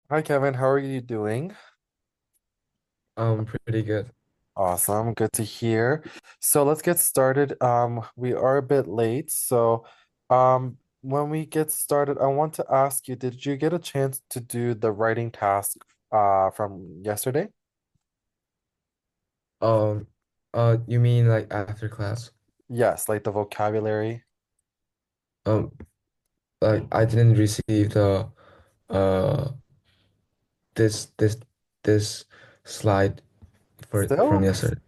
Hi Kevin, how are you doing? Pretty good. Awesome, good to hear. So let's get started. We are a bit late, so when we get started, I want to ask you, did you get a chance to do the writing task from yesterday? Um, you mean like after class? Yes, like the vocabulary. Um, like I didn't receive the uh this this this slide from Still? yesterday.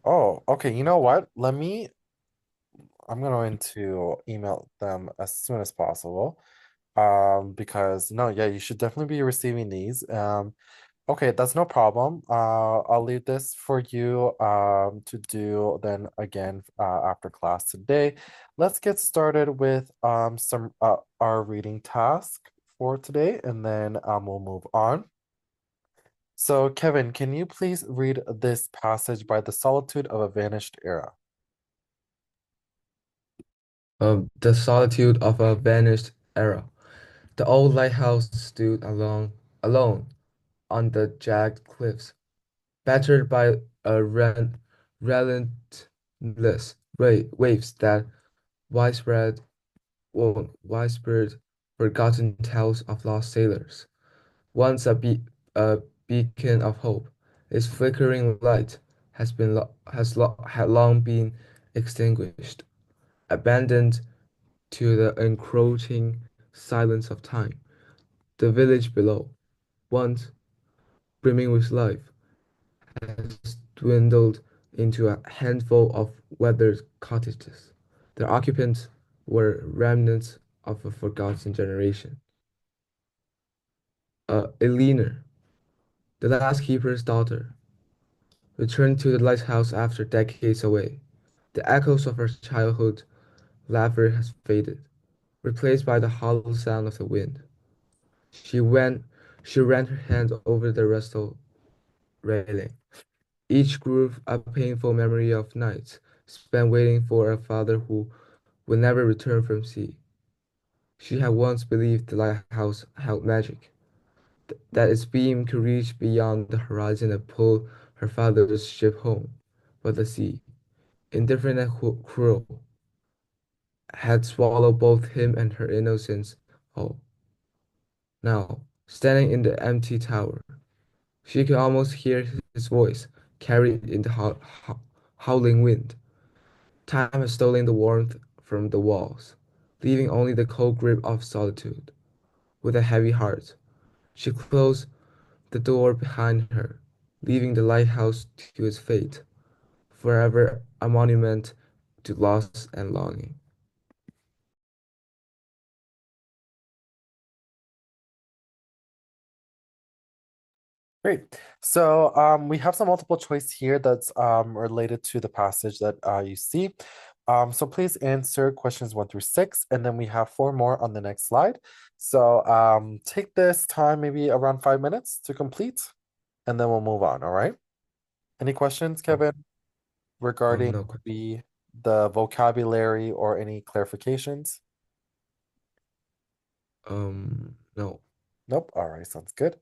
Oh, okay. You know what? I'm going to email them as soon as possible. Because no, yeah, you should definitely be receiving these. Okay, that's no problem. I'll leave this for you to do then again after class today. Let's get started with some our reading task for today, and then we'll move on. So, Kevin, can you please read this passage by the solitude of a vanished era? The solitude of a vanished era. The old lighthouse stood alone on the jagged cliffs, battered by relentless waves that widespread, widespread forgotten tales of lost sailors. Once a beacon of hope, its flickering light had long been extinguished, abandoned to the encroaching silence of time. The village below, once brimming with life, has dwindled into a handful of weathered cottages. Their occupants were remnants of a forgotten generation. Eleanor, the last keeper's daughter, returned to the lighthouse after decades away. The echoes of her childhood laughter has faded, replaced by the hollow sound of the wind. She went, she ran her hand over the rustle railing. Each groove a painful memory of nights spent waiting for a father who would never return from sea. She had once believed the lighthouse held magic, that its beam could reach beyond the horizon and pull her father's ship home. But the sea, indifferent and cruel, had swallowed both him and her innocence whole. Now, standing in the empty tower, she could almost hear his voice carried in the howling wind. Time has stolen the warmth from the walls, leaving only the cold grip of solitude. With a heavy heart, she closed the door behind her, leaving the lighthouse to its fate, forever a monument to loss and longing. Great. So we have some multiple choice here that's related to the passage that you see. So please answer questions 1 through 6, and then we have four more on the next slide. So take this time, maybe around 5 minutes to complete, and then we'll move on. All right. Any questions, Oh, Kevin, regarding no question. maybe the vocabulary or any clarifications? No. Nope. All right. Sounds good.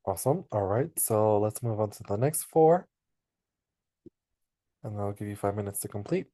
Awesome. All right. So let's move on to the next four, and I'll give you 5 minutes to complete.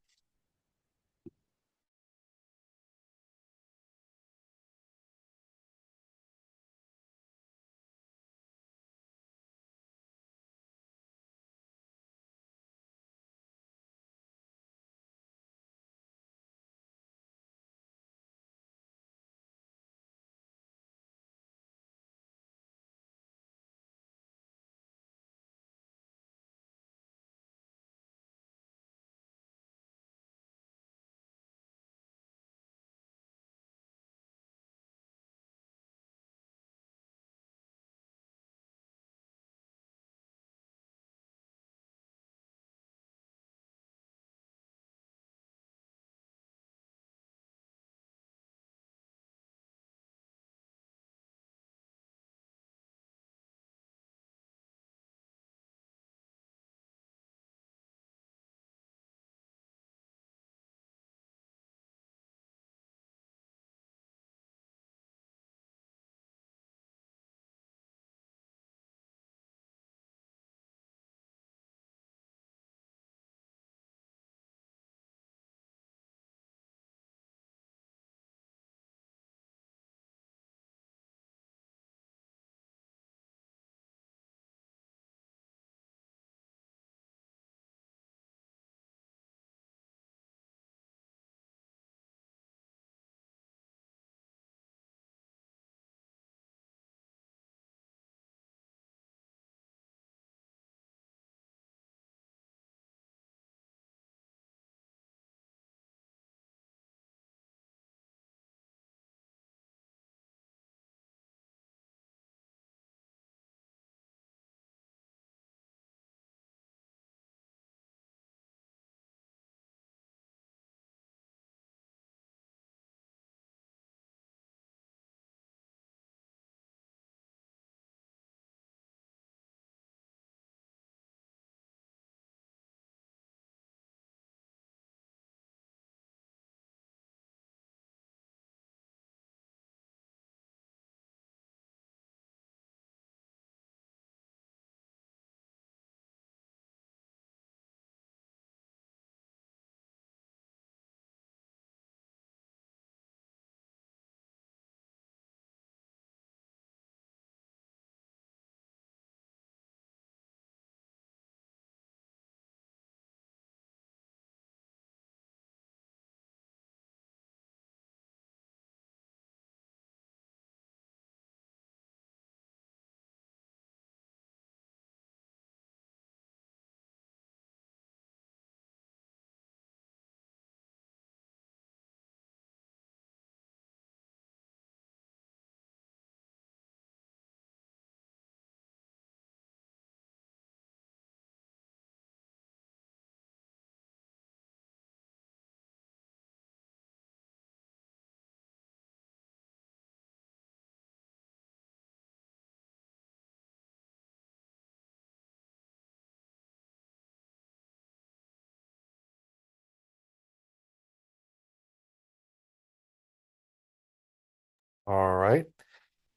All right.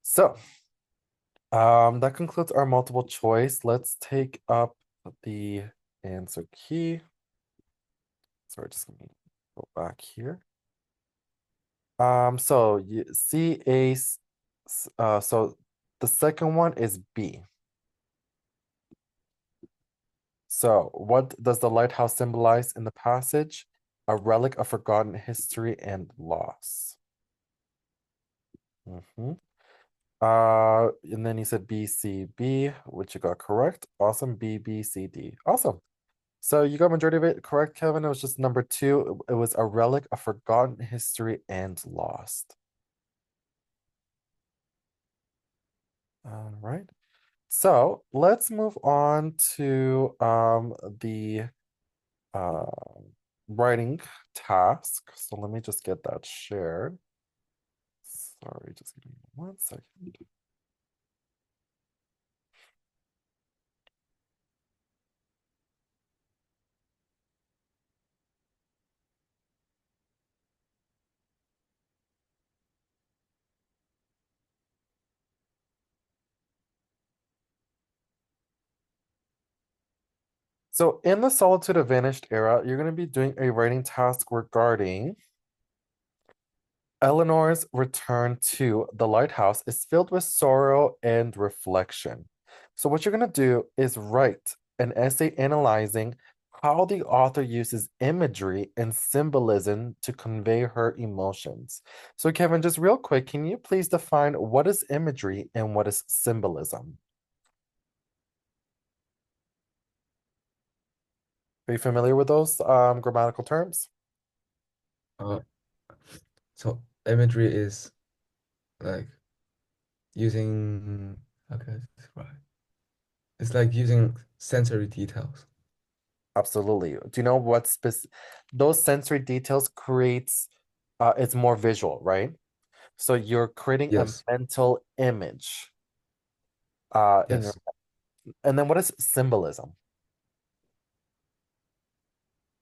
So, that concludes our multiple choice. Let's take up the answer key. Sorry, just let me go back here. So you see so the second one is B. So what does the lighthouse symbolize in the passage? A relic of forgotten history and loss. Mhm. And then you said B, C, B, which you got correct. Awesome. B, B, C, D. Awesome. So you got majority of it correct, Kevin. It was just number two. It was a relic of forgotten history and lost. All right. So let's move on to the uh, writing task. So let me just get that shared. Sorry, just give me 1 second. So in the Solitude of Vanished era, you're going to be doing a writing task regarding Eleanor's return to the lighthouse is filled with sorrow and reflection. So, what you're going to do is write an essay analyzing how the author uses imagery and symbolism to convey her emotions. So, Kevin, just real quick, can you please define what is imagery and what is symbolism? Are you familiar with those grammatical terms? Uh, so imagery is like using, how can I describe? It's like using sensory details. Absolutely. Do you know what those sensory details creates it's more visual, right? So you're creating a Yes, mental image in your yes. and then what is symbolism?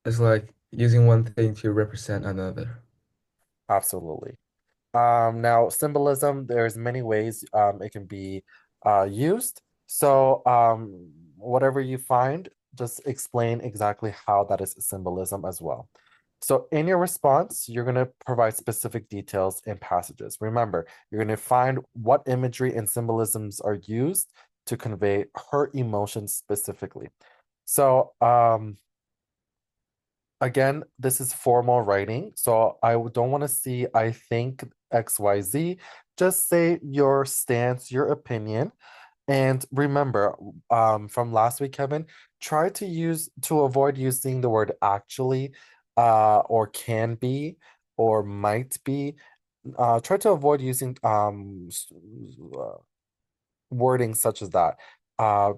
It's like using one thing to represent another. Absolutely. Now symbolism, there's many ways it can be used. So whatever you find, just explain exactly how that is symbolism as well. So in your response, you're going to provide specific details in passages. Remember, you're going to find what imagery and symbolisms are used to convey her emotions specifically. So again, this is formal writing, so I don't want to see I think XYZ. Just say your stance, your opinion. And remember, from last week, Kevin, try to avoid using the word actually, or can be, or might be. Try to avoid using wording such as that.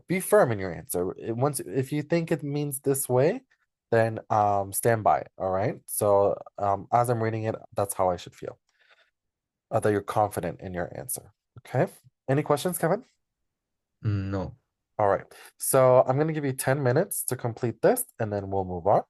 Be firm in your answer. Once if you think it means this way, then stand by it. All right. So as I'm reading it, that's how I should feel. That you're confident in your answer. Okay. Any questions, Kevin? No. All right. So I'm gonna give you 10 minutes to complete this, and then we'll move on.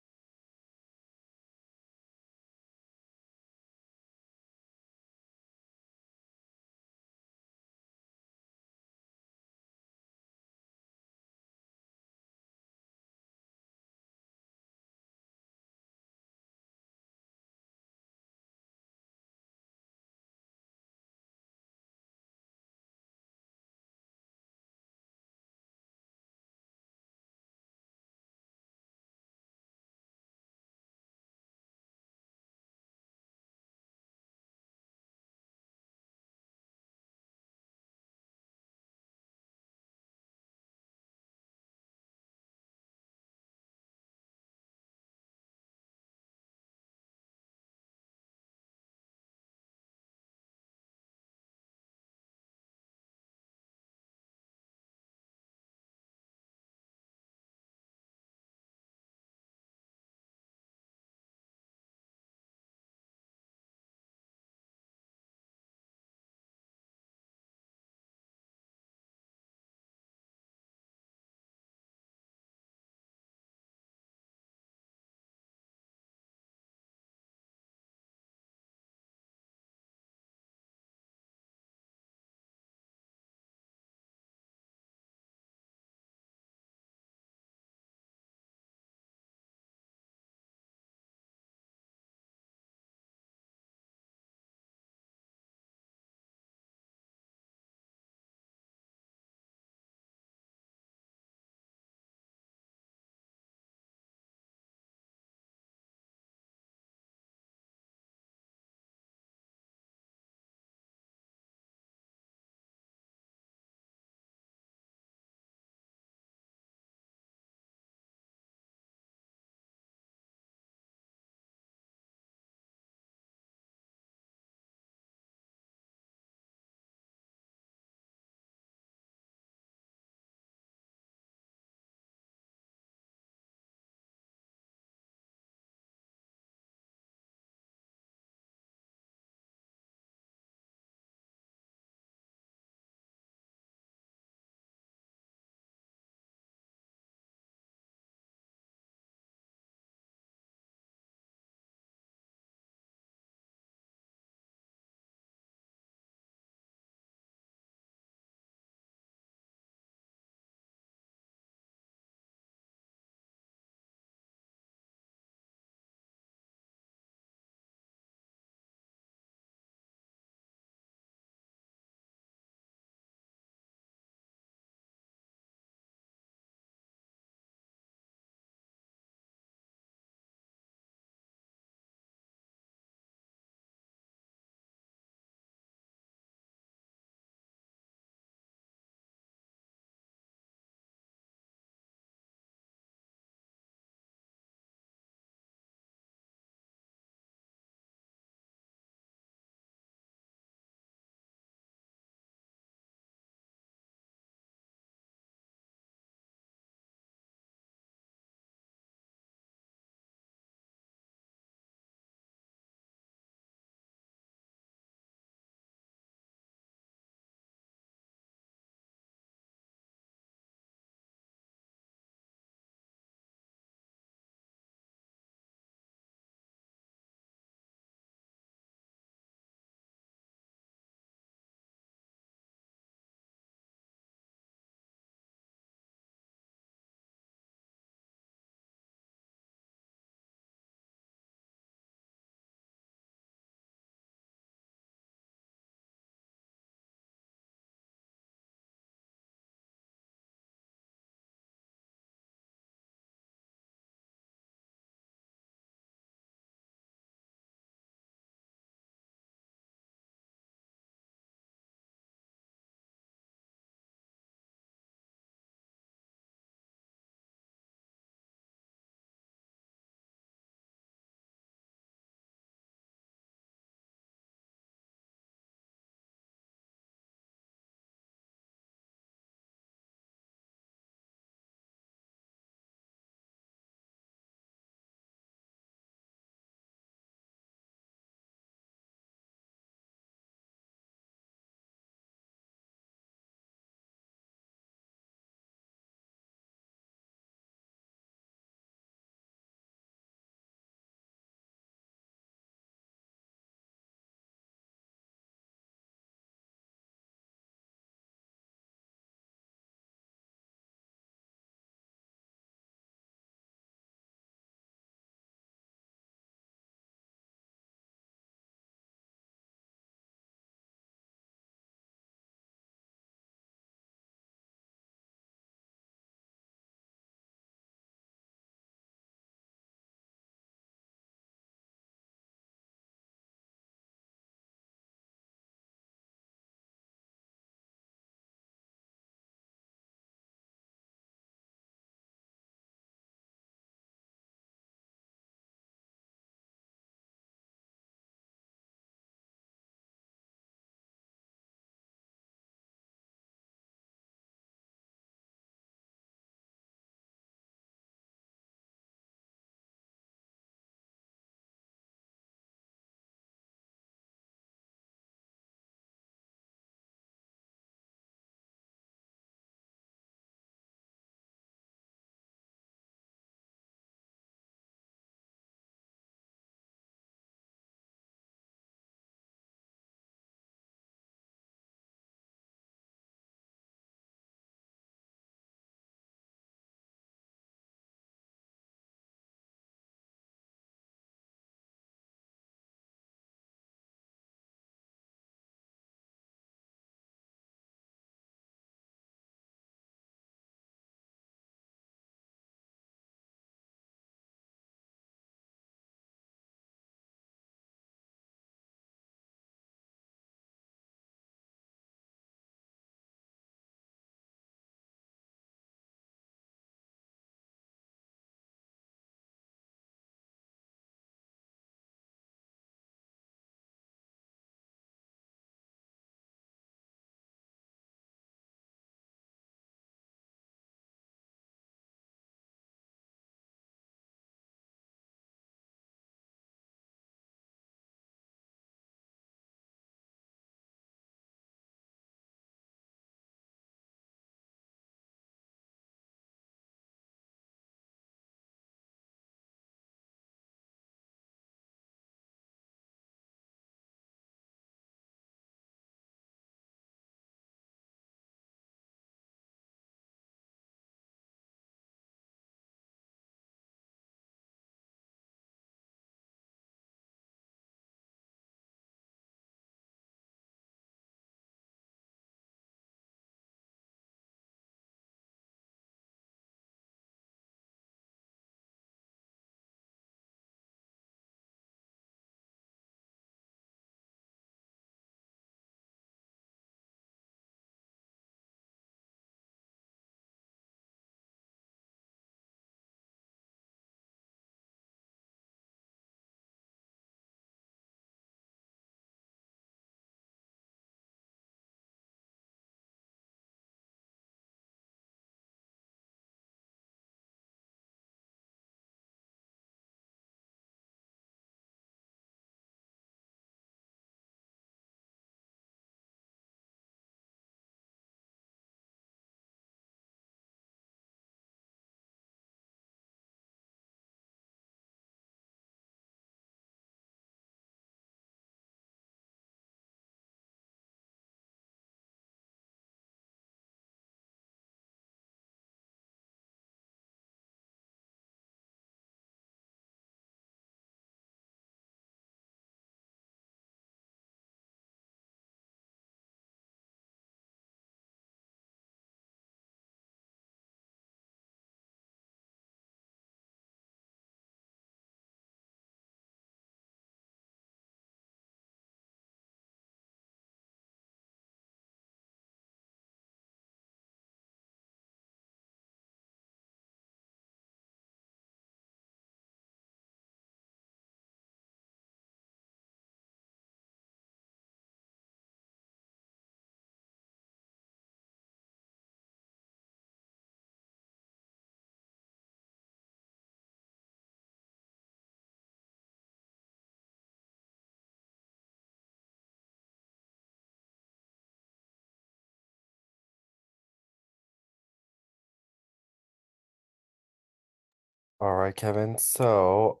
All right, Kevin. So,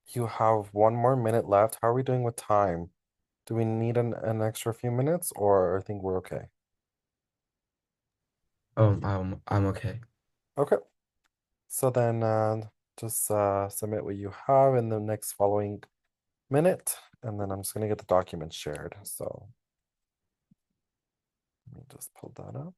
you have 1 more minute left. How are we doing with time? Do we need an extra few minutes, or I think we're okay? I'm okay. Okay. So then, just submit what you have in the next following minute, and then I'm just gonna get the document shared. So let me just pull that up.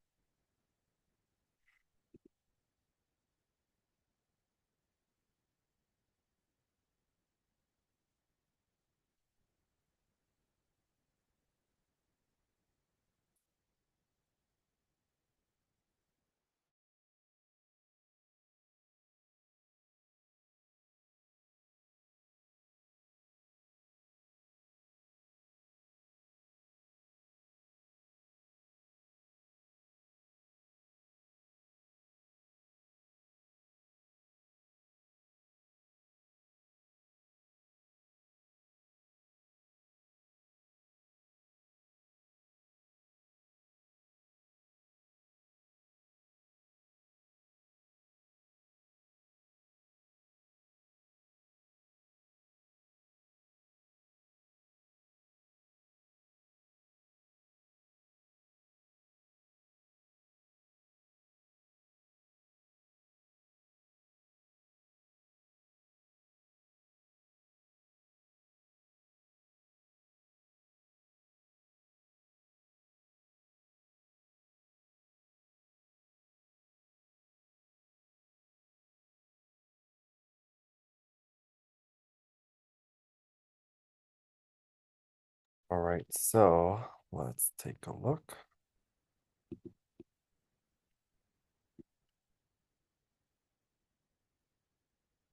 All right, so let's take a look.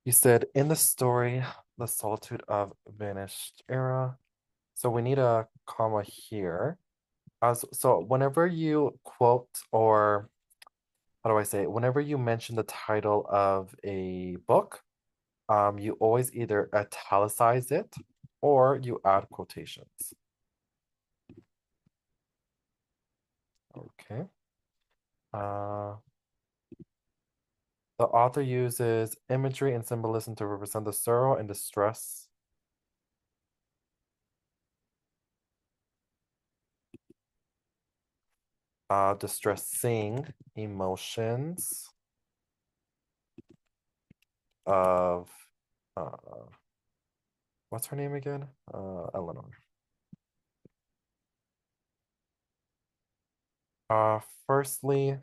You said in the story, the solitude of vanished era. So we need a comma here. So whenever you quote or how do I say it? Whenever you mention the title of a book, you always either italicize it or you add quotations. Okay. Uh, the author uses imagery and symbolism to represent the sorrow and distress. Distressing emotions of uh, what's her name again? Eleanor. Firstly,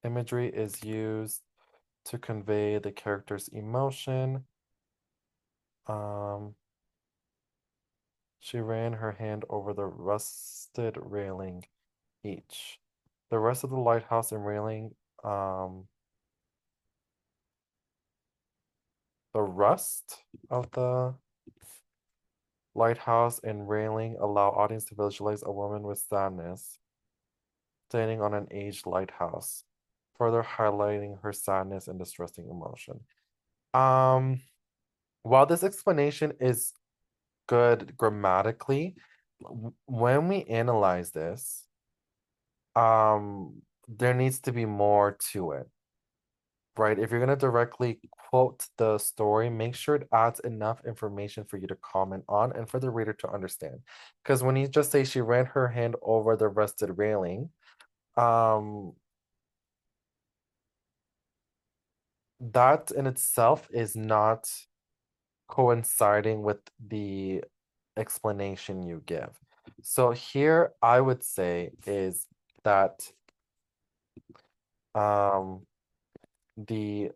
imagery is used to convey the character's emotion. Um, she ran her hand over the rusted railing each. The rest of the lighthouse and railing, the rust of the lighthouse and railing allow audience to visualize a woman with sadness standing on an aged lighthouse, further highlighting her sadness and distressing emotion. Um, while this explanation is good grammatically, when we analyze this, there needs to be more to it, right? If you're gonna directly quote the story, make sure it adds enough information for you to comment on and for the reader to understand. Because when you just say she ran her hand over the rusted railing, um, that in itself is not coinciding with the explanation you give. So here I would say is that um, the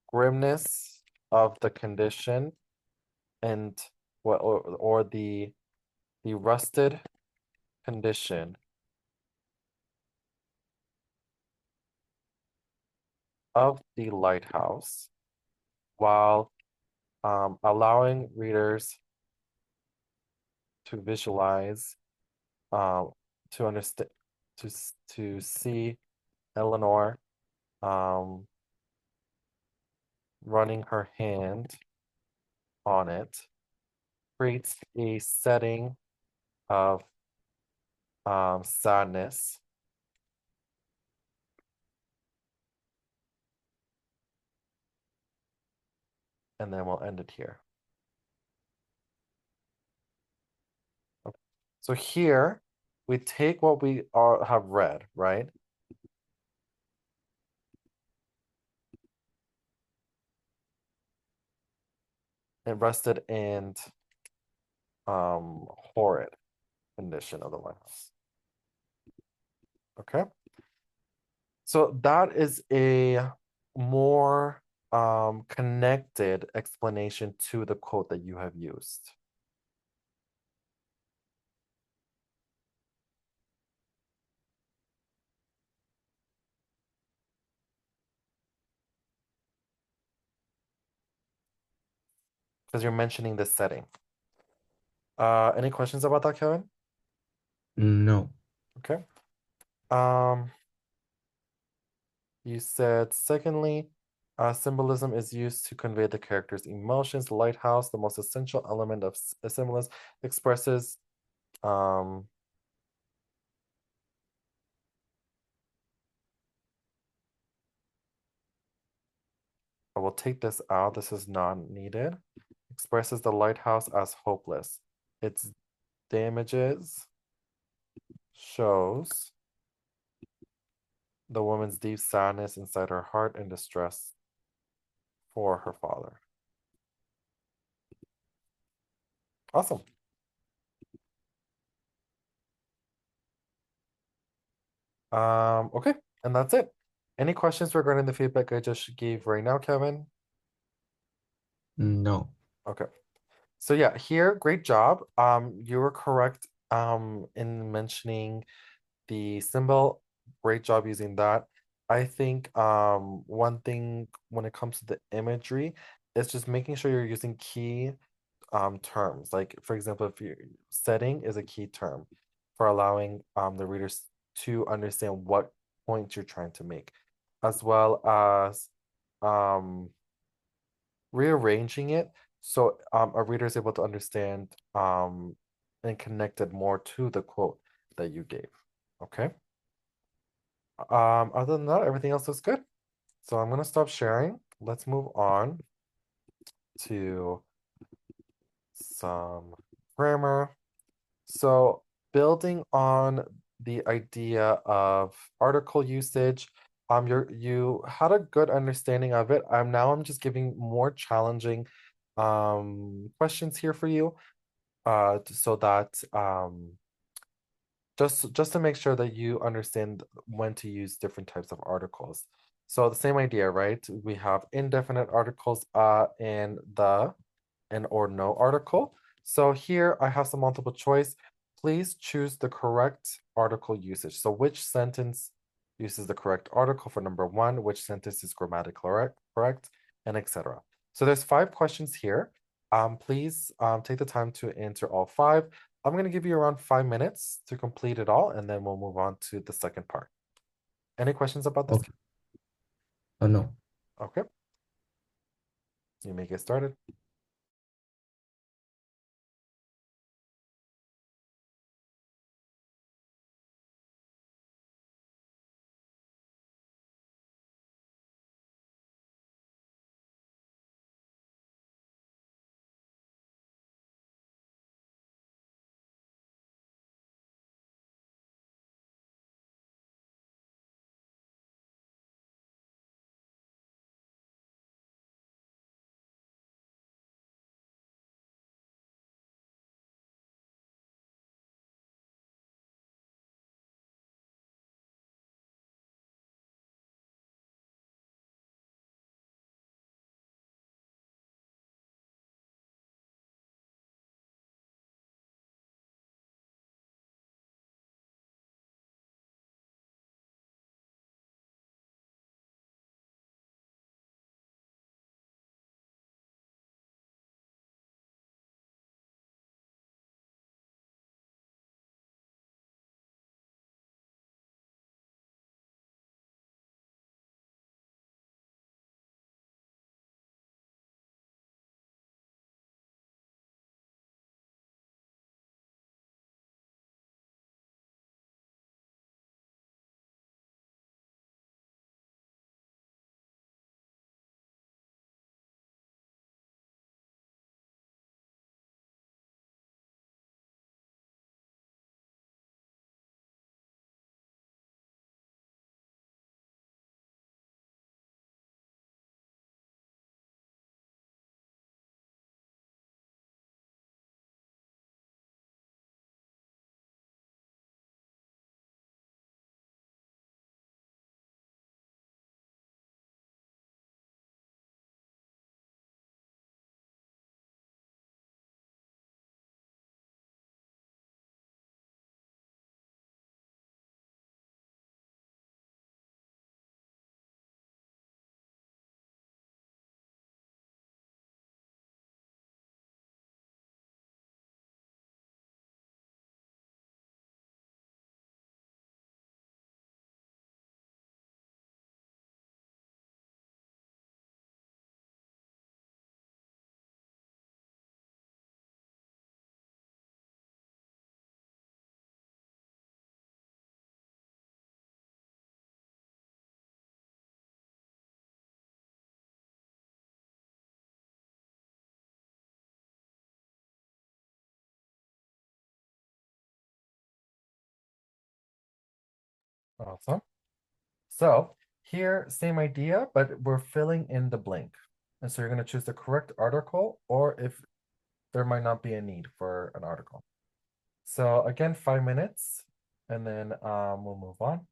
grimness of the condition and what or the rusted condition of the lighthouse while allowing readers to visualize um, to understand to see Eleanor um, running her hand on it creates a setting of sadness and then we'll end it here. Okay. So here we take what we have read, right? It rested in horrid condition of the lighthouse. Okay. So that is a more connected explanation to the quote that you have used. Because you're mentioning the setting. Any questions about that, Kevin? No. Okay. You said, secondly, symbolism is used to convey the character's emotions. The lighthouse, the most essential element of symbolism, expresses I will take this out. This is not needed. Expresses the lighthouse as hopeless. Its damages shows the woman's deep sadness inside her heart and distress for her father. Awesome. Okay, and that's it. Any questions regarding the feedback I just gave right now, Kevin? No. Okay. So yeah, here, great job. You were correct in mentioning the symbol. Great job using that. I think one thing when it comes to the imagery is just making sure you're using key terms. Like for example, if your setting is a key term for allowing the readers to understand what point you're trying to make, as well as um rearranging it so a reader is able to understand and connect it more to the quote that you gave. Okay. Other than that, everything else is good. So I'm gonna stop sharing. Let's move on to some grammar. So building on the idea of article usage, you had a good understanding of it. I'm just giving more challenging questions here for you so that just to make sure that you understand when to use different types of articles. So the same idea, right? We have indefinite articles in the and or no article. So here I have some multiple choice. Please choose the correct article usage. So which sentence uses the correct article for number one, which sentence is grammatically correct, and etc. So there's 5 questions here. Please take the time to answer all 5. I'm going to give you around 5 minutes to complete it all, and then we'll move on to the second part. Any questions about this? Okay. No. Okay, you may get started. Awesome. So here, same idea, but we're filling in the blank. And so you're going to choose the correct article or if there might not be a need for an article. So again, 5 minutes, and then we'll move on.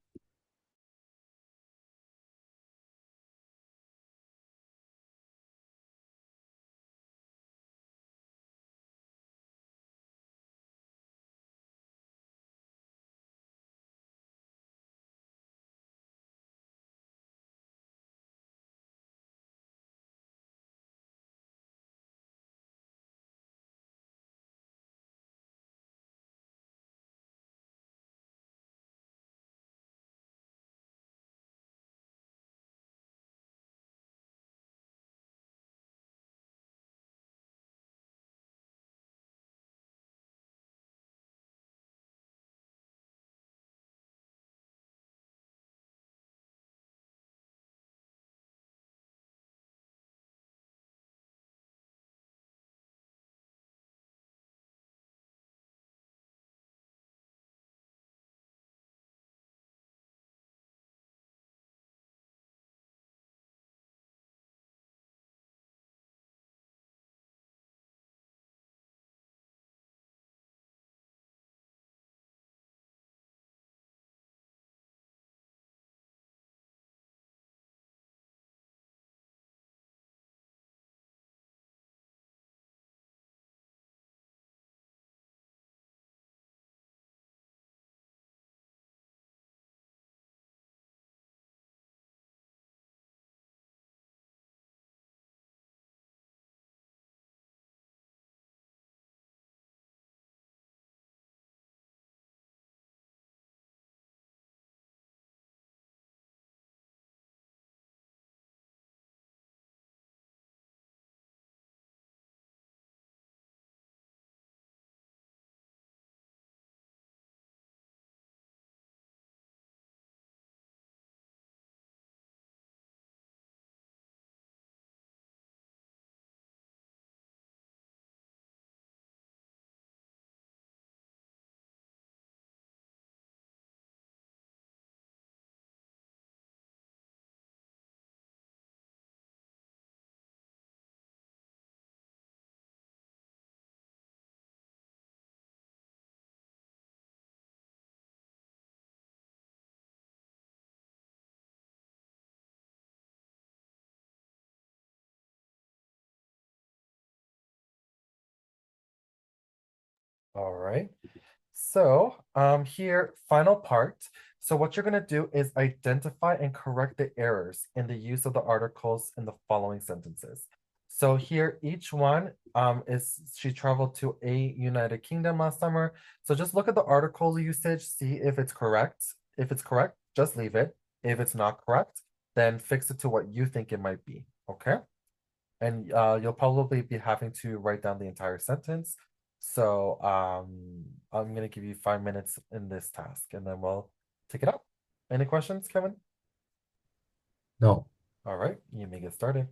All right. So here, final part. So what you're going to do is identify and correct the errors in the use of the articles in the following sentences. So here, each one is she traveled to a United Kingdom last summer. So just look at the article usage, see if it's correct. If it's correct, just leave it. If it's not correct, then fix it to what you think it might be. Okay. And you'll probably be having to write down the entire sentence. So I'm gonna give you 5 minutes in this task, and then we'll take it up. Any questions, Kevin? No. All right, you may get started.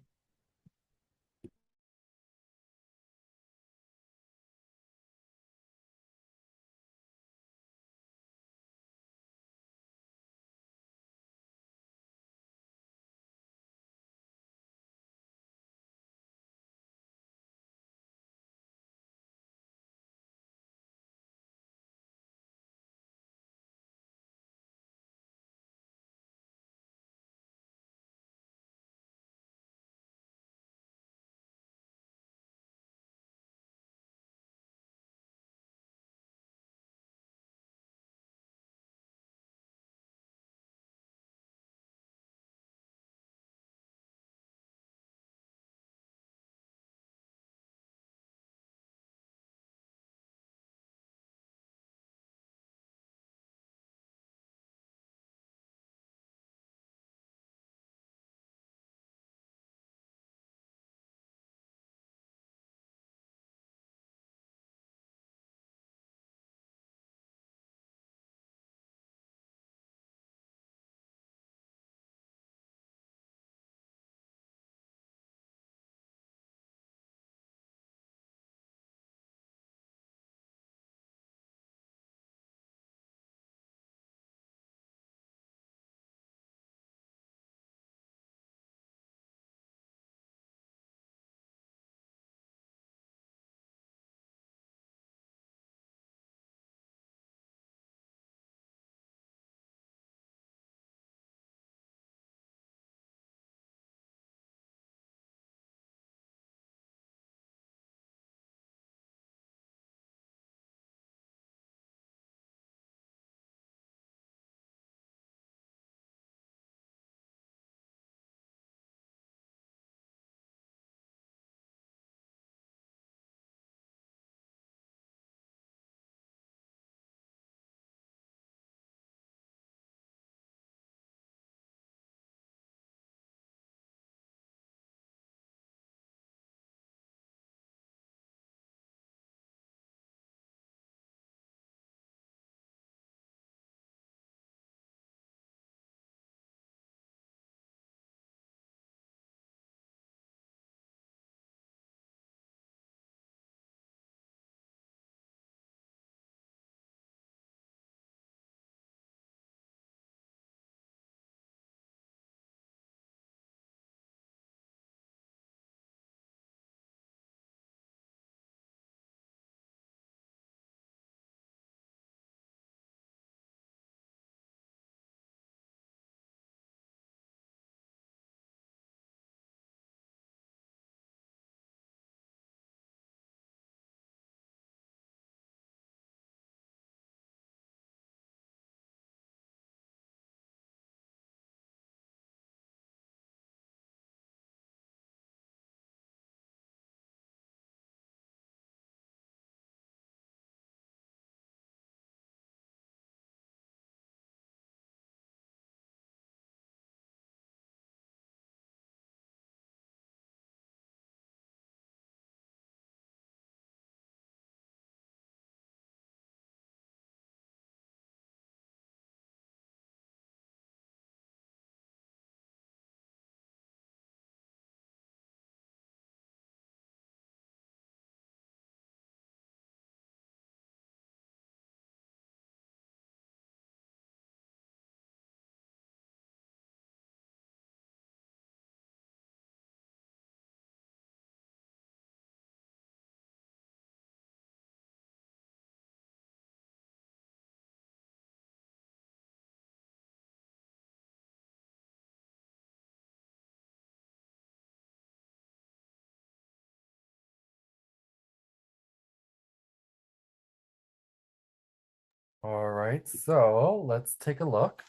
All right, so let's take a look.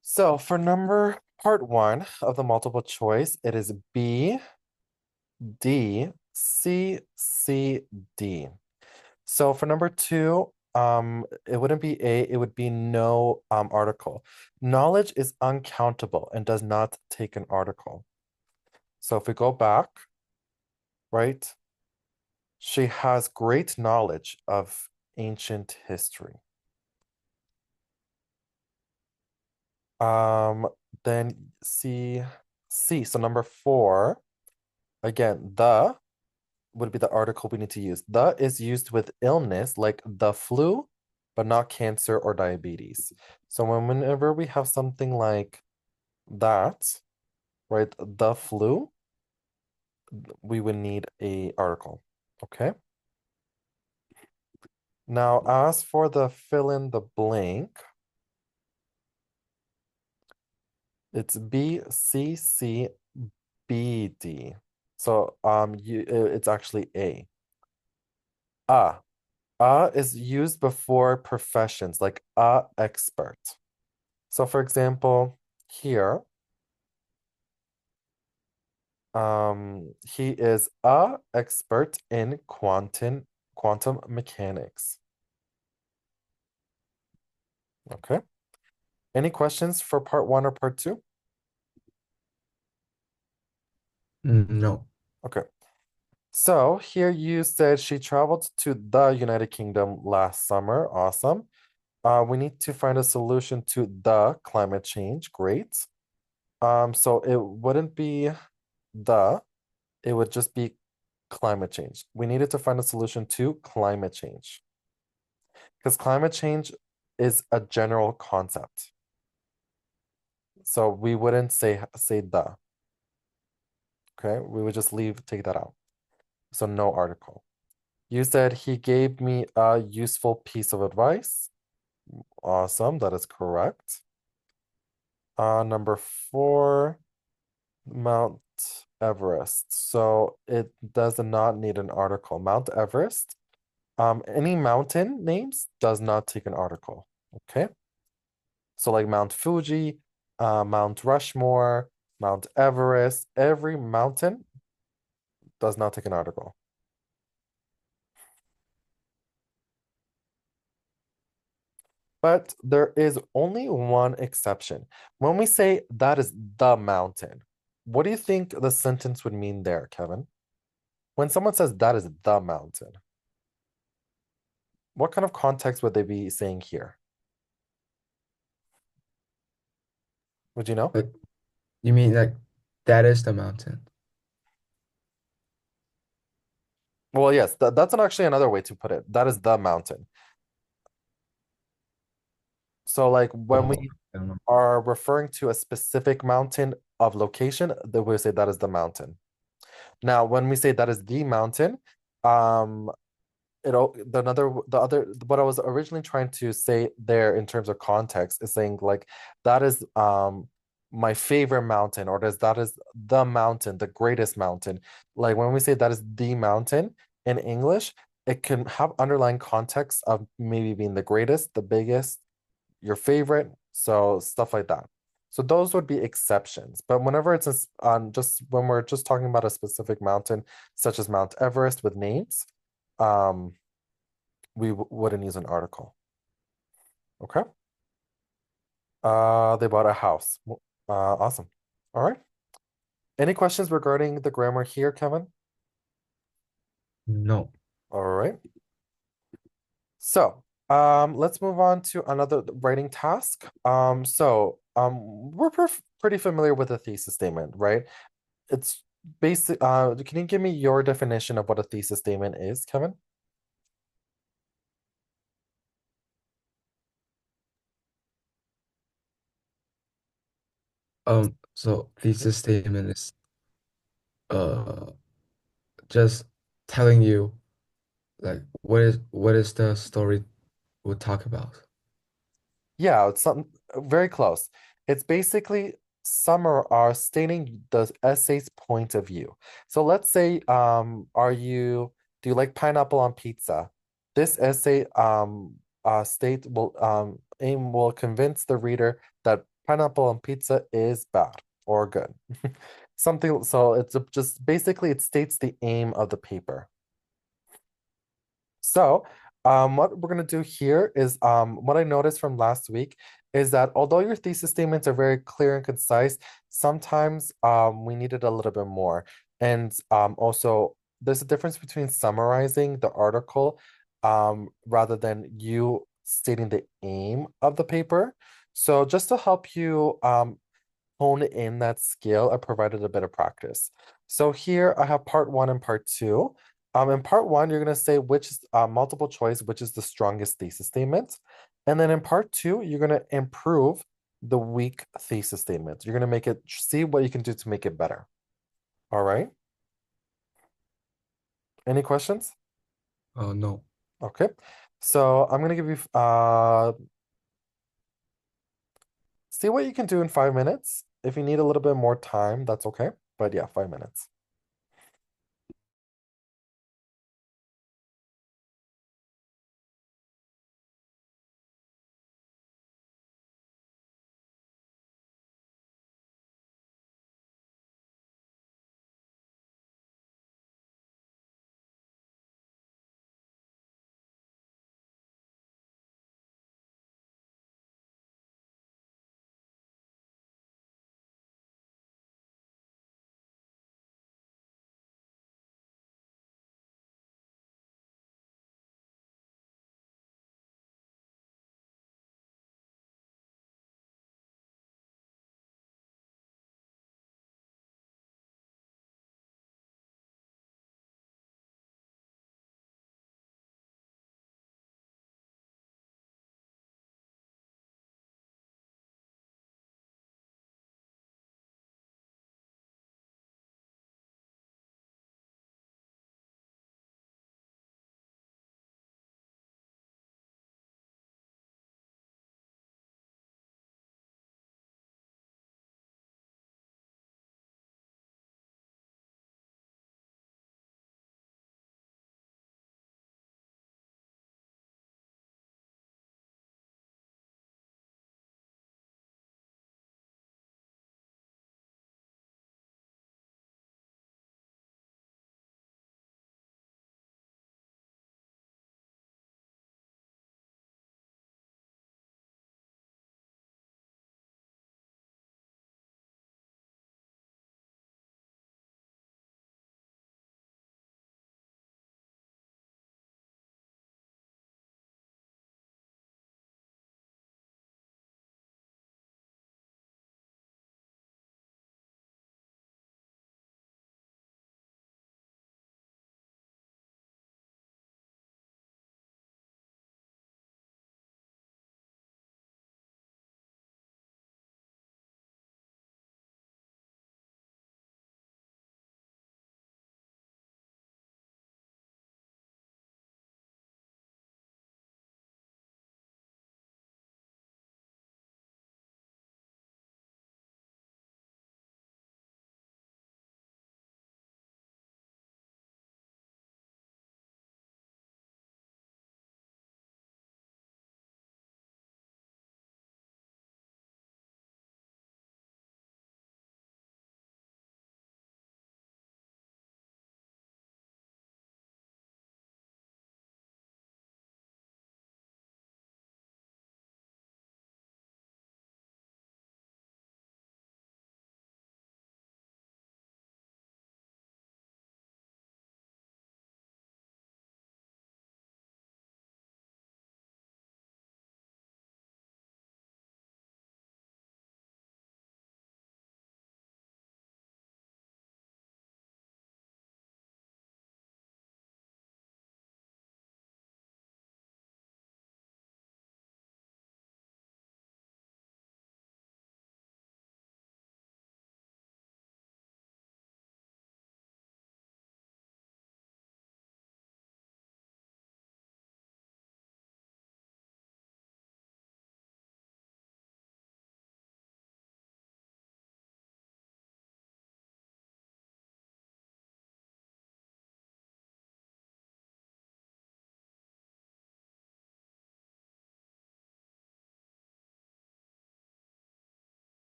So for number part one of the multiple choice, it is B, D, C, C, D. So for number two, it wouldn't be A, it would be no article. Knowledge is uncountable and does not take an article. So if we go back, right, she has great knowledge of ancient history. Um, then C. So number four, again, the would be the article we need to use. The is used with illness like the flu, but not cancer or diabetes. So whenever we have something like that, right, the flu, we would need a article. Okay. Now, as for the fill in the blank, it's B, C, C, B, D. So it's actually A. A. Is used before professions like expert. So for example, here, he is a expert in quantum mechanics. Okay. Any questions for part one or part two? No. Okay. So here you said she traveled to the United Kingdom last summer. Awesome. We need to find a solution to the climate change. Great. So it wouldn't be the, it would just be climate change. We needed to find a solution to climate change because climate change is a general concept. So we wouldn't say the, okay? We would just take that out. So no article. You said he gave me a useful piece of advice. Awesome, that is correct. Number four, Mount Everest. So it does not need an article. Mount Everest, any mountain names does not take an article. Okay. So like Mount Fuji, Mount Rushmore, Mount Everest, every mountain does not take an article. But there is only one exception. When we say that is the mountain, what do you think the sentence would mean there, Kevin? When someone says that is the mountain, what kind of context would they be saying here? Would you know? Like, you mean like that is the mountain? Well, yes, that's actually another way to put it. That is the mountain. So, like when Oh, we I don't know. are referring to a specific mountain of location, then we say that is the mountain. Now, when we say that is the mountain, um, the other what I was originally trying to say there in terms of context is saying like that is my favorite mountain or that is the mountain, the greatest mountain. Like when we say that is the mountain in English, it can have underlying context of maybe being the greatest, the biggest, your favorite, so stuff like that. So those would be exceptions. But whenever on just when we're just talking about a specific mountain, such as Mount Everest with names, um, we wouldn't use an article. Okay. They bought a house. Awesome. All right. Any questions regarding the grammar here, Kevin? No. All right. So, let's move on to another writing task. We're pretty familiar with a thesis statement, right? It's basic. Can you give me your definition of what a thesis statement is, Kevin? So thesis statement is uh just telling you like what is the story we'll talk about. Yeah, it's something very close. It's basically stating the essay's point of view. So let's say, do you like pineapple on pizza? This essay state will aim will convince the reader that pineapple on pizza is bad or good. Something so just basically it states the aim of the paper. So, what we're going to do here is what I noticed from last week is that although your thesis statements are very clear and concise, sometimes we needed a little bit more. And also, there's a difference between summarizing the article rather than you stating the aim of the paper. So, just to help you hone in that skill, I provided a bit of practice. So here I have part one and part two. In part one, you're going to say which is multiple choice, which is the strongest thesis statement. And then in part two, you're going to improve the weak thesis statement. You're going to make it, see what you can do to make it better. All right. Any questions? No. Okay. So I'm going to give you, see what you can do in 5 minutes. If you need a little bit more time, that's okay. But yeah, 5 minutes.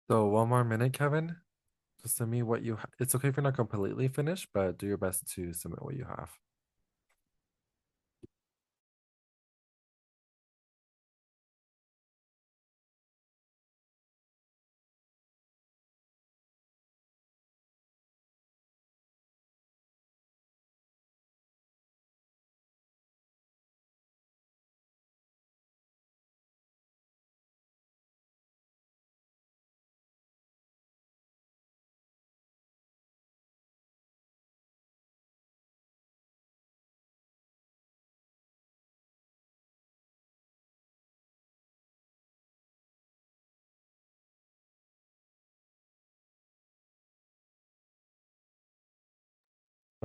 So one more minute, Kevin. Just send me what you it's okay if you're not completely finished, but do your best to submit what you have.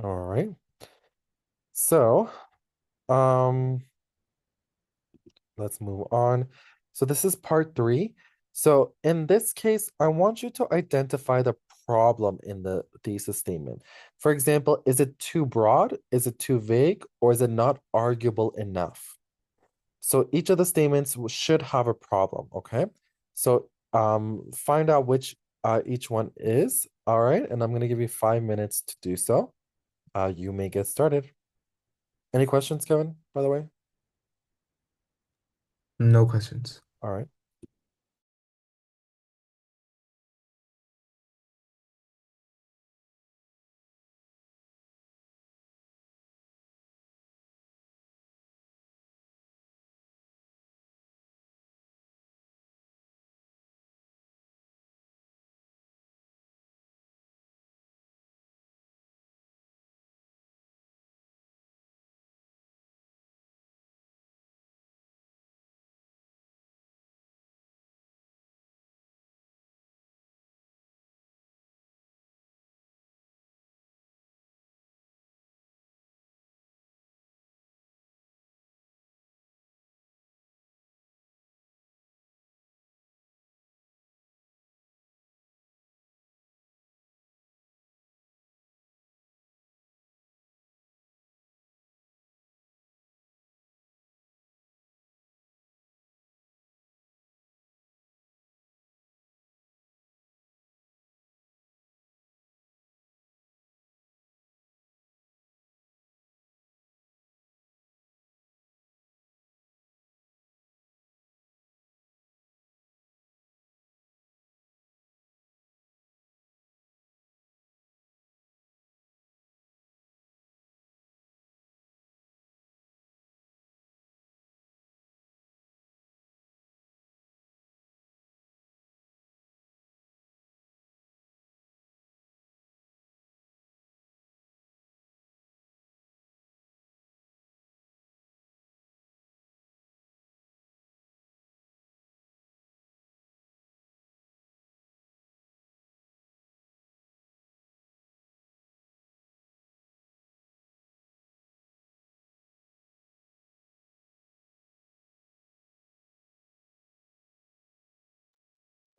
All right. So, um, let's move on. So this is part three. So in this case, I want you to identify the problem in the thesis statement. For example, is it too broad? Is it too vague? Or is it not arguable enough? So each of the statements should have a problem, okay? So find out which each one is, all right? And I'm going to give you 5 minutes to do so. You may get started. Any questions, Kevin, by the way? No questions. All right.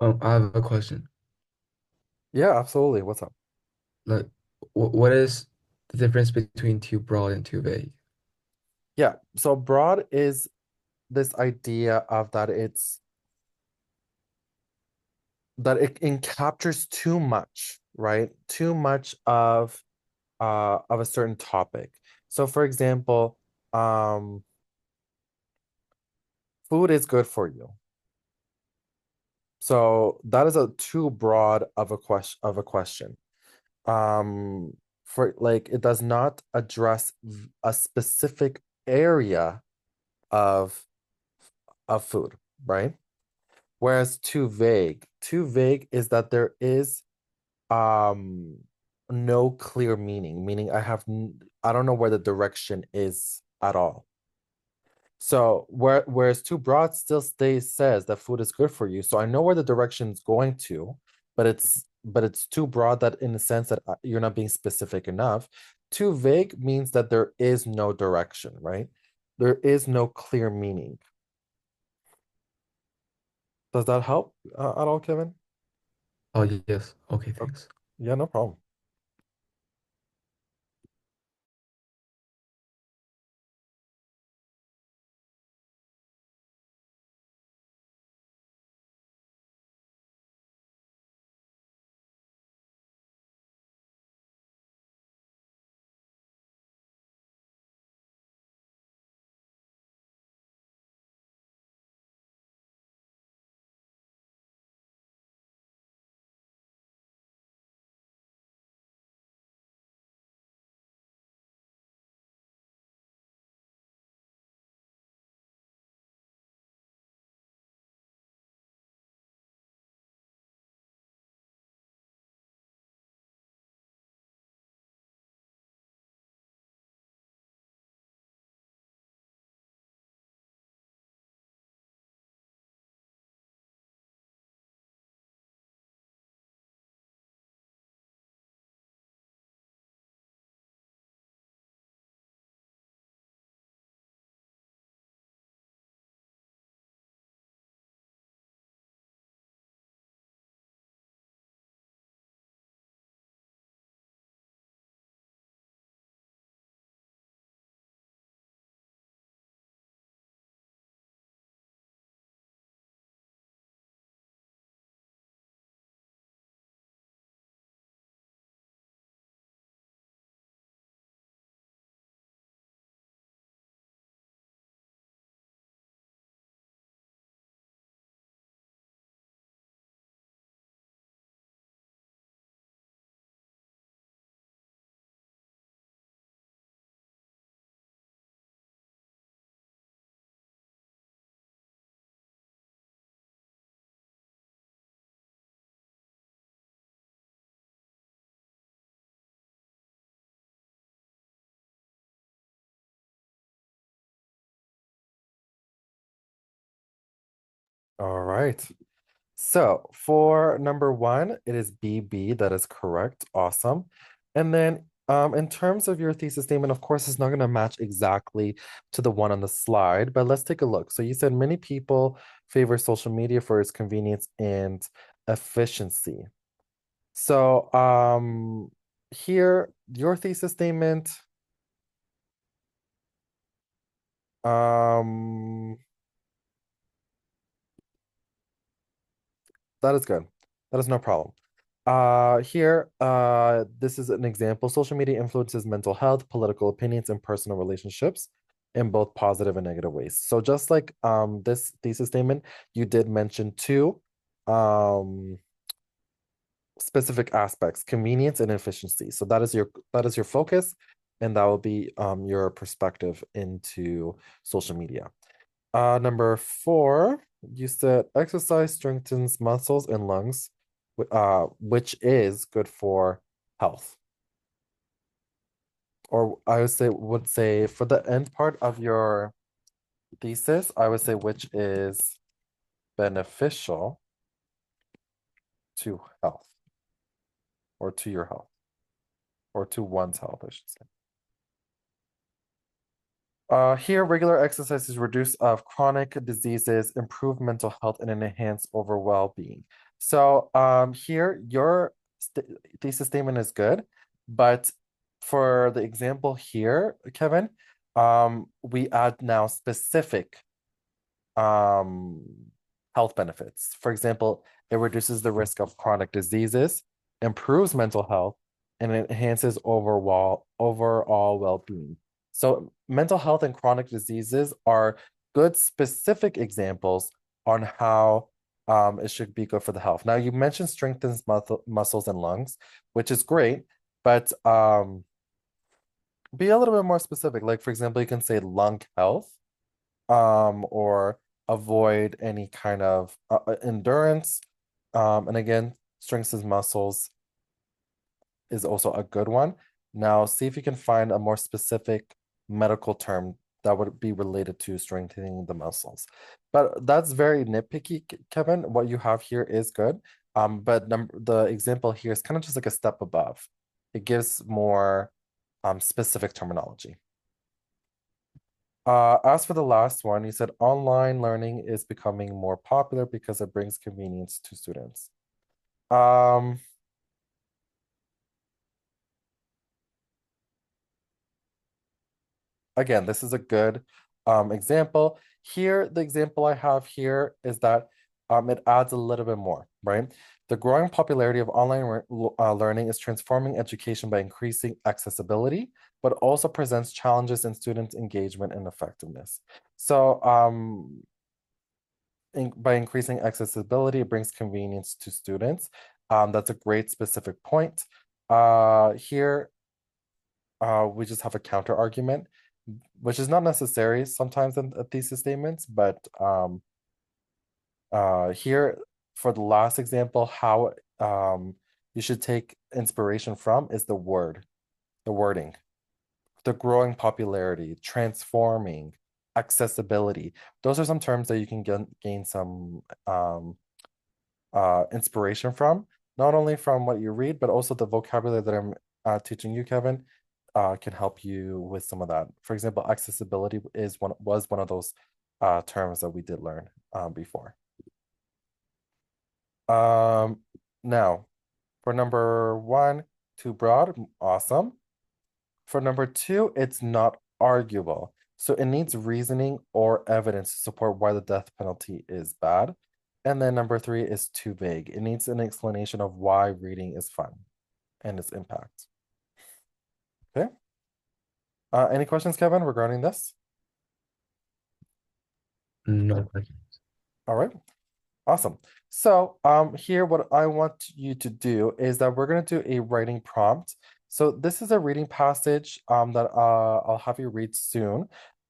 I have a question. Yeah, absolutely. What's up? Like, what is the difference between too broad and too vague? Yeah, so broad is this idea of that it captures too much, right? Too much of a certain topic. So for example, um food is good for you. So that is a too broad of a question. For like it does not address a specific area of food, right? Whereas too vague is that there is um no clear meaning, meaning I don't know where the direction is at all. So whereas too broad still says that food is good for you. So I know where the direction's going to, but it's too broad that in the sense that you're not being specific enough. Too vague means that there is no direction, right? There is no clear meaning. Does that help at all, Kevin? Oh, yes. Okay, Okay. thanks. Yeah, no problem. All right. So for number one, it is BB. That is correct. Awesome. And then in terms of your thesis statement, of course, it's not going to match exactly to the one on the slide, but let's take a look. So you said many people favor social media for its convenience and efficiency. So here, your thesis statement, um, that is good. That is no problem. Here, this is an example. Social media influences mental health, political opinions, and personal relationships in both positive and negative ways. So just like this thesis statement, you did mention two um specific aspects, convenience and efficiency. So that is your focus, and that will be your perspective into social media. Number four, you said exercise strengthens muscles and lungs, which is good for health. Or I would say for the end part of your thesis, I would say which is beneficial to health or to your health or to one's health, I should say. Here, regular exercises reduce of chronic diseases, improve mental health, and enhance overall well-being. So, here your st thesis statement is good, but for the example here, Kevin, we add now specific um, health benefits. For example, it reduces the risk of chronic diseases, improves mental health, and enhances overall well-being. So mental health and chronic diseases are good specific examples on how it should be good for the health. Now, you mentioned strengthens muscles and lungs, which is great, but be a little bit more specific. Like, for example, you can say lung health or avoid any kind of endurance. And again, strengthens muscles is also a good one. Now, see if you can find a more specific medical term that would be related to strengthening the muscles. But that's very nitpicky, Kevin. What you have here is good. But the example here is kind of just like a step above. It gives more specific terminology. As for the last one, you said online learning is becoming more popular because it brings convenience to students. Um, Again, this is a good example. Here, the example I have here is that it adds a little bit more, right? The growing popularity of online learning is transforming education by increasing accessibility, but also presents challenges in student engagement and effectiveness. So, by increasing accessibility, it brings convenience to students. That's a great specific point. Here, we just have a counter argument, which is not necessary sometimes in thesis statements, but here for the last example, how you should take inspiration from is the wording, the growing popularity, transforming, accessibility. Those are some terms that you can gain some inspiration from, not only from what you read, but also the vocabulary that I'm teaching you, Kevin, can help you with some of that. For example, accessibility was one of those terms that we did learn before. Um, Now, for number one, too broad, awesome. For number two, it's not arguable. So it needs reasoning or evidence to support why the death penalty is bad. And then number three is too vague. It needs an explanation of why reading is fun and its impact. Okay. Any questions, Kevin, regarding this? No. All right. Awesome. So here what I want you to do is that we're going to do a writing prompt. So this is a reading passage that I'll have you read soon.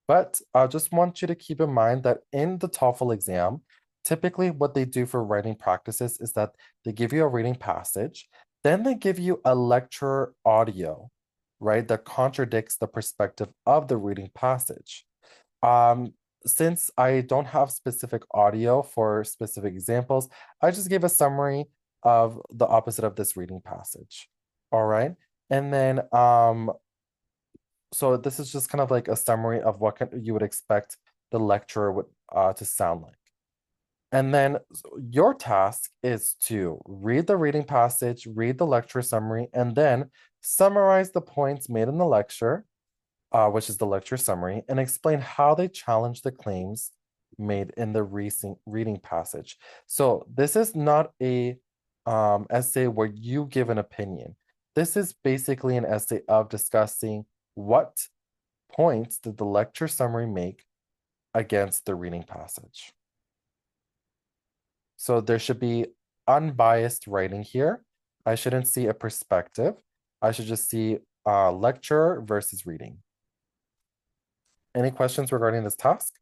But I just want you to keep in mind that in the TOEFL exam, typically what they do for writing practices is that they give you a reading passage, then they give you a lecture audio, right, that contradicts the perspective of the reading passage. Um, since I don't have specific audio for specific examples, I just gave a summary of the opposite of this reading passage. All right. And then so this is just kind of like a summary of what you would expect the lecturer would to sound like. And then your task is to read the reading passage, read the lecture summary, and then summarize the points made in the lecture, which is the lecture summary, and explain how they challenge the claims made in the recent reading passage. So this is not a essay where you give an opinion. This is basically an essay of discussing what points did the lecture summary make against the reading passage. So there should be unbiased writing here. I shouldn't see a perspective. I should just see lecture versus reading. Any questions regarding this task?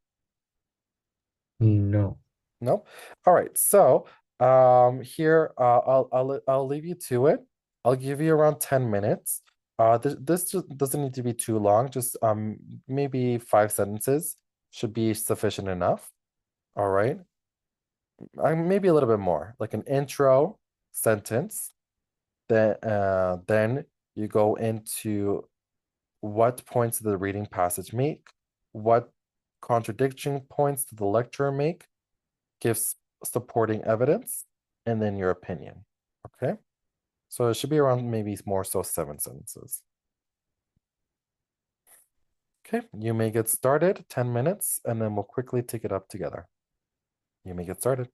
No. Nope. All right. So here I'll leave you to it. I'll give you around 10 minutes. This just doesn't need to be too long, just maybe 5 sentences should be sufficient enough. All right. Maybe a little bit more, like an intro sentence. Then you go into what points did the reading passage make, what contradiction points did the lecturer make, gives supporting evidence, and then your opinion. Okay. So it should be around maybe more so 7 sentences. Okay. You may get started, 10 minutes, and then we'll quickly take it up together. You may get started.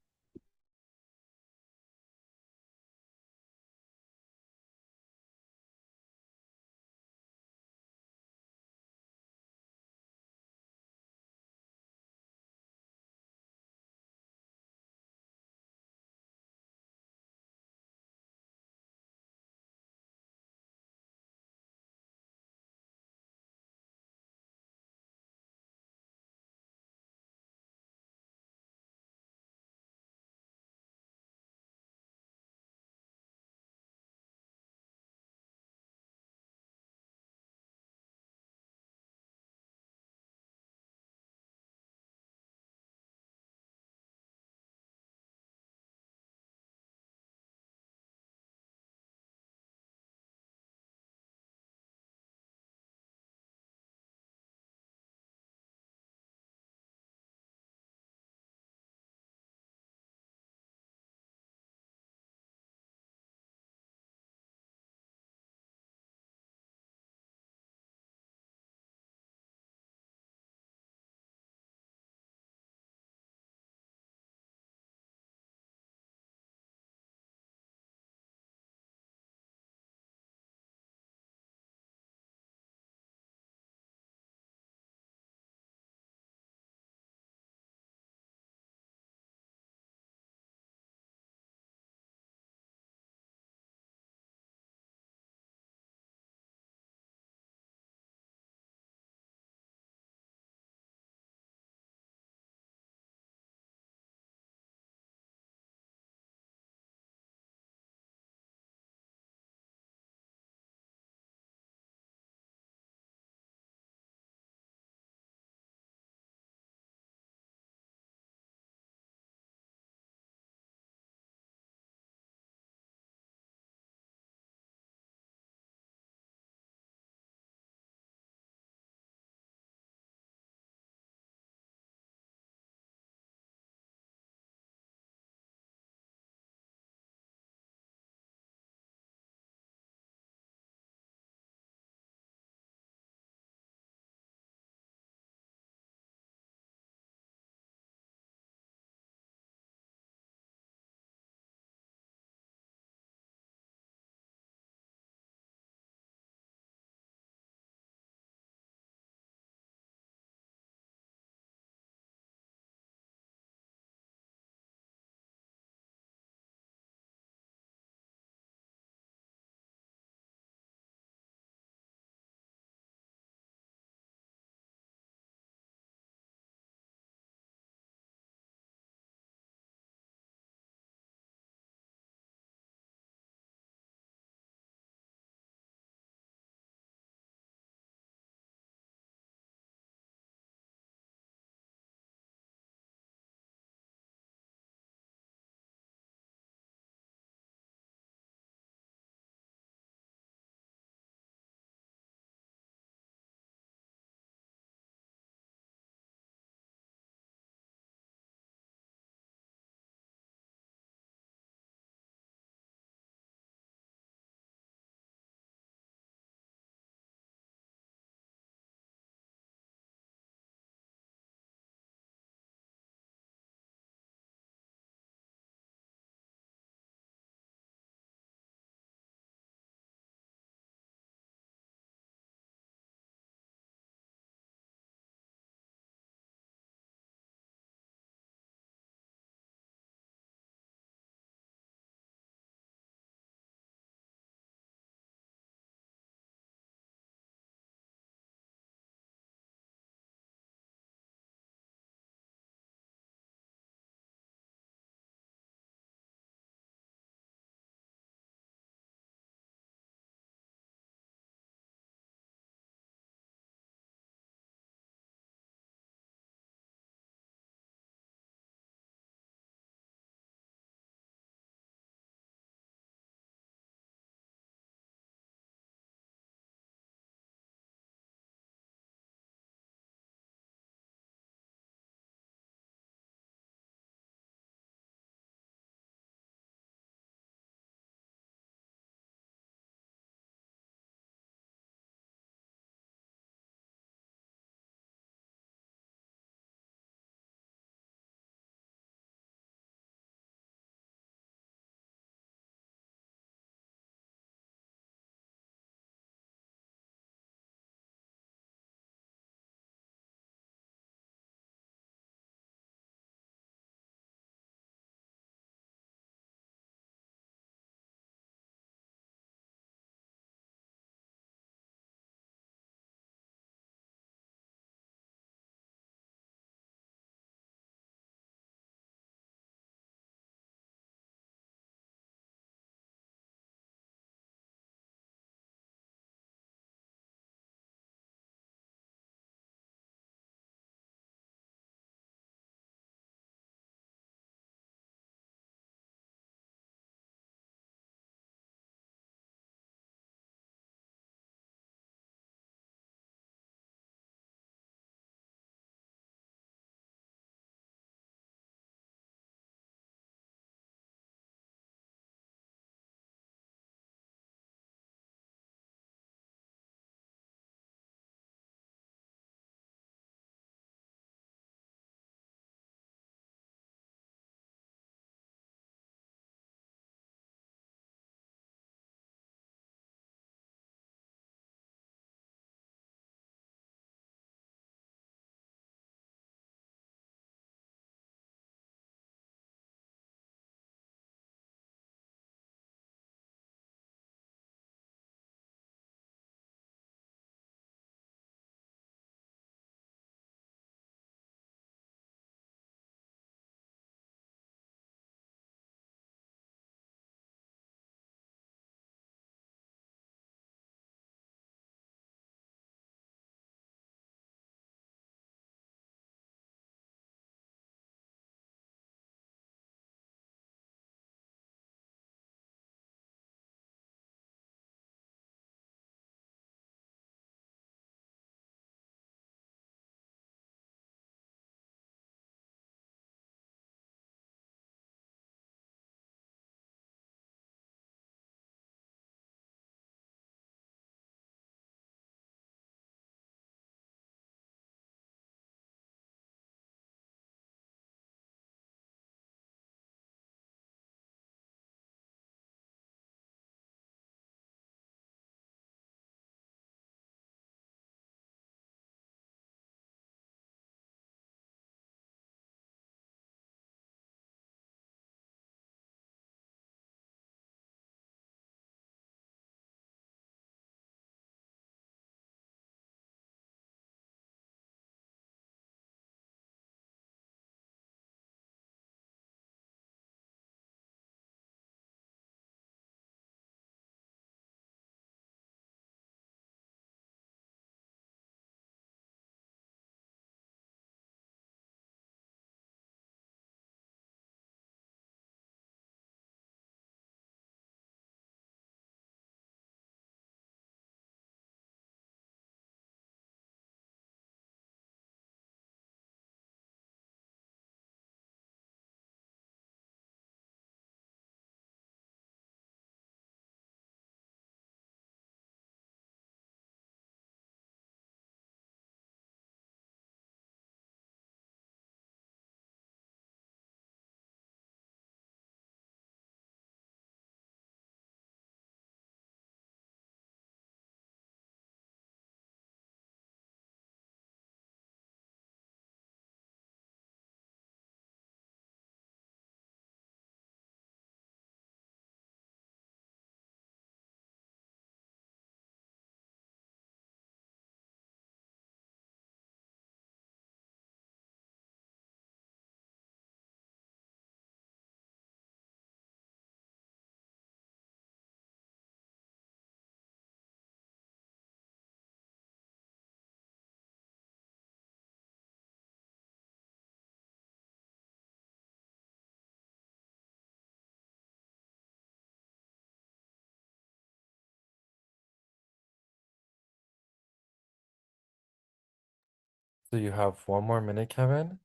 So you have 1 more minute, Kevin.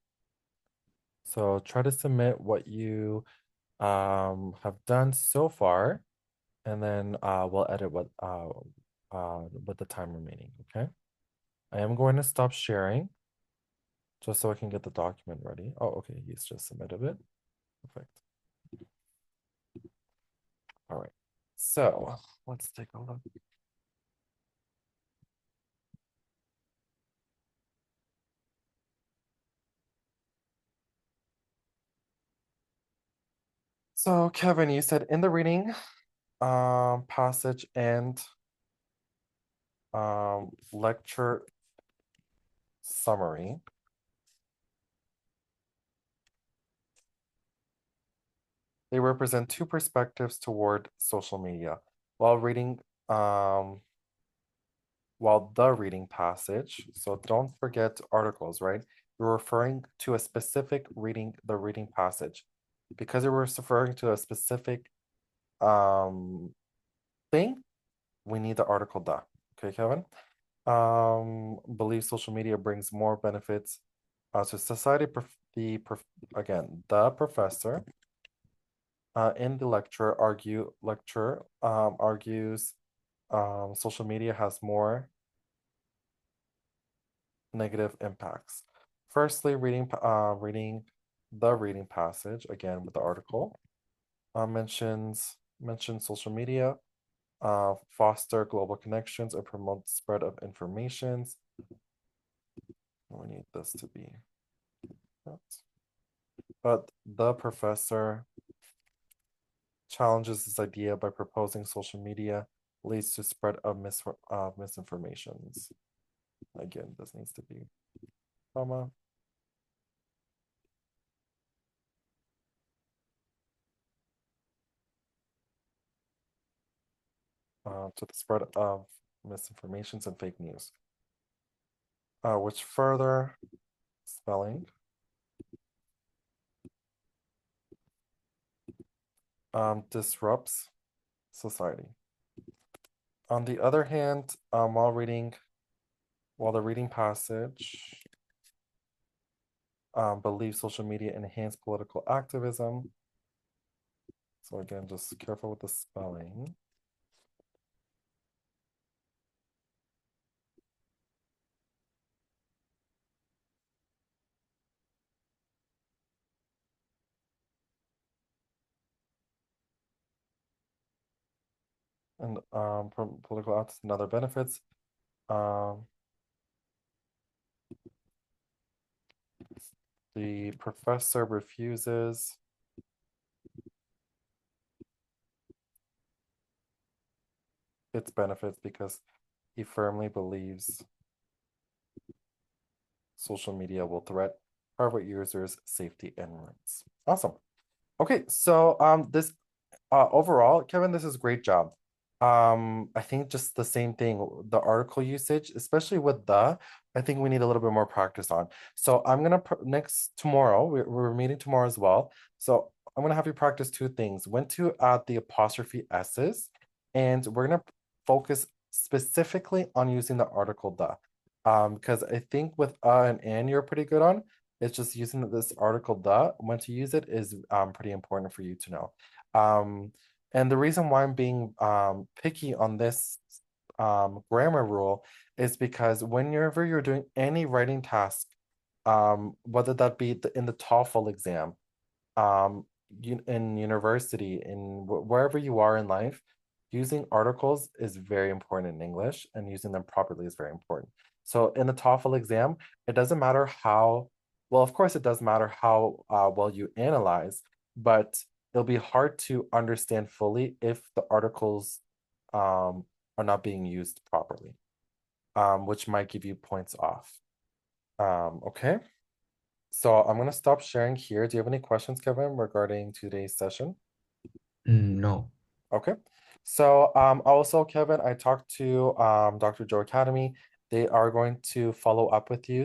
So try to submit what you have done so far, and then we'll edit with the time remaining, okay? I am going to stop sharing just so I can get the document ready. Oh, okay, he's just submitted it. Perfect. All right. So let's take a look. So Kevin, you said in the reading passage and lecture summary, they represent two perspectives toward social media. While reading um while the reading passage, so don't forget articles, right? You're referring to a specific reading, the reading passage. Because you're referring to a specific thing, we need the article the. Okay, Kevin? Believe social media brings more benefits to society. Again, the professor in the lecture argues social media has more negative impacts. Firstly, reading the reading passage again with the article mentions social media foster global connections and promote spread of informations. We need this to be that. But the professor challenges this idea by proposing social media leads to spread of misinformations. Again, this needs to be comma to the spread of misinformations and fake news, which further spelling disrupts society. On the other hand, while the reading passage believes social media enhance political activism. So again, just careful with the spelling. And from political activism and other benefits. Um, the professor refuses its benefits because he firmly believes social media will threat private users' safety and rights. Awesome. Okay, so this overall, Kevin, this is a great job. I think just the same thing, the article usage, especially with the, I think we need a little bit more practice on. So I'm gonna next tomorrow, we're meeting tomorrow as well. So I'm gonna have you practice two things. When to add the apostrophe S's, and we're gonna focus specifically on using the article the. Because I think with and you're pretty good on. It's just using this article the when to use it is pretty important for you to know. Um, and the reason why I'm being picky on this grammar rule is because whenever you're doing any writing task, whether that be in the TOEFL exam, in university, in wherever you are in life, using articles is very important in English, and using them properly is very important. So in the TOEFL exam, it doesn't matter how, well, of course, it does matter how well you analyze, but it'll be hard to understand fully if the articles are not being used properly, which might give you points off. Okay. So I'm going to stop sharing here. Do you have any questions, Kevin, regarding today's session? No. Okay. So also, Kevin, I talked to Dr. Joe Academy. They are going to follow up with you